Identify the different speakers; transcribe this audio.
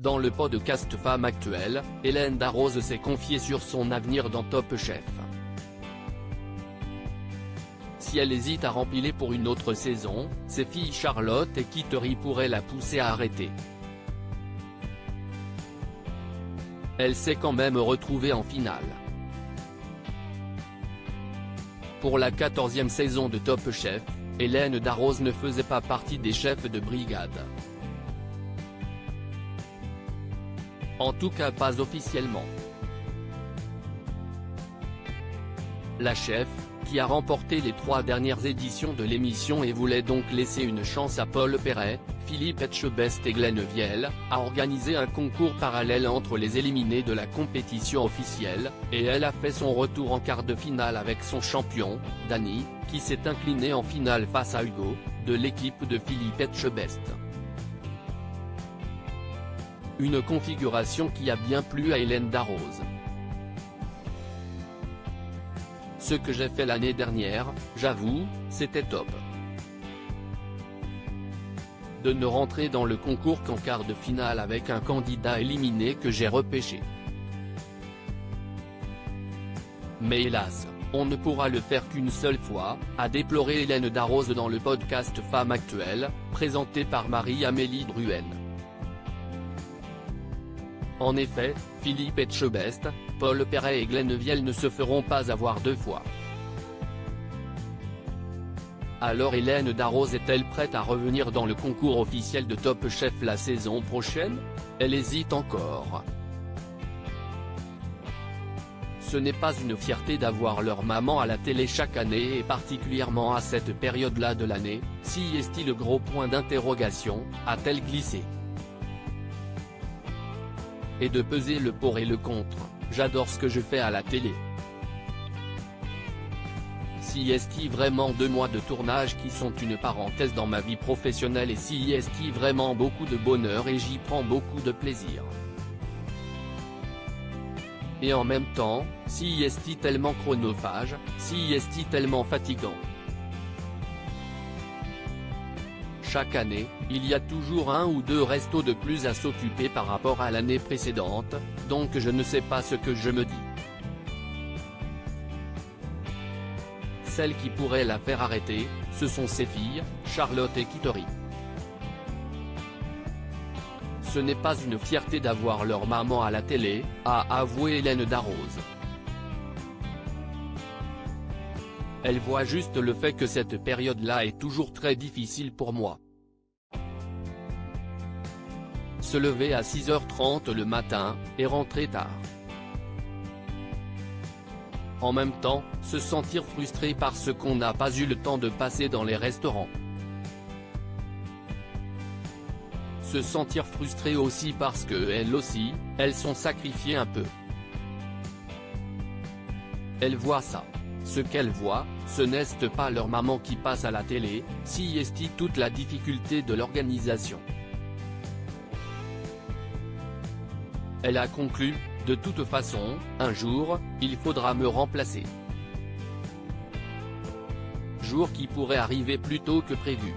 Speaker 1: Dans le podcast Femme Actuelle, Hélène Darroze s'est confiée sur son avenir dans Top Chef. Si elle hésite à remplir pour une autre saison, ses filles Charlotte et Kittery pourraient la pousser à arrêter. Elle s'est quand même retrouvée en finale. Pour la 14e saison de Top Chef, Hélène Darroze ne faisait pas partie des chefs de brigade. En tout cas pas officiellement. La chef, qui a remporté les 3 dernières éditions de l'émission et voulait donc laisser une chance à Paul Perret, Philippe Etchebest et Glenn Viel, a organisé un concours parallèle entre les éliminés de la compétition officielle, et elle a fait son retour en quart de finale avec son champion, Dany, qui s'est incliné en finale face à Hugo, de l'équipe de Philippe Etchebest. Une configuration qui a bien plu à Hélène Darroze. Ce que j'ai fait l'année dernière, j'avoue, c'était top. De ne rentrer dans le concours qu'en quart de finale avec un candidat éliminé que j'ai repêché. Mais hélas, on ne pourra le faire qu'une seule fois, a déploré Hélène Darroze dans le podcast Femme Actuelle, présenté par Marie-Amélie Drouhen. En effet, Philippe Etchebest, Paul Perret et Glenn Viel ne se feront pas avoir 2 fois. Alors Hélène Darroze est-elle prête à revenir dans le concours officiel de Top Chef la saison prochaine? Elle hésite encore. Ce n'est pas une fierté d'avoir leur maman à la télé chaque année et particulièrement à cette période-là de l'année, si est-il le gros point d'interrogation, a-t-elle glissé. Et de peser le pour et le contre, j'adore ce que je fais à la télé. Si est-il vraiment 2 mois de tournage qui sont une parenthèse dans ma vie professionnelle et si est-il vraiment beaucoup de bonheur et j'y prends beaucoup de plaisir. Et en même temps, si est-il tellement chronophage, si est-il tellement fatigant. Chaque année, il y a toujours 1 ou 2 restos de plus à s'occuper par rapport à l'année précédente, donc je ne sais pas ce que je me dis. Celles qui pourraient la faire arrêter, ce sont ses filles, Charlotte et Kittery. Ce n'est pas une fierté d'avoir leur maman à la télé, a avoué Hélène Darroze. Elle voit juste le fait que cette période-là est toujours très difficile pour moi. Se lever à 6h30 le matin, et rentrer tard. En même temps, se sentir frustré parce qu'on n'a pas eu le temps de passer dans les restaurants. Se sentir frustré aussi parce que elles aussi, elles sont sacrifiées un peu. Elle voit ça. Ce qu'elle voit, ce n'est pas leur maman qui passe à la télé, si est toute la difficulté de l'organisation. Elle a conclu, de toute façon, un jour, il faudra me remplacer. Jour qui pourrait arriver plus tôt que prévu.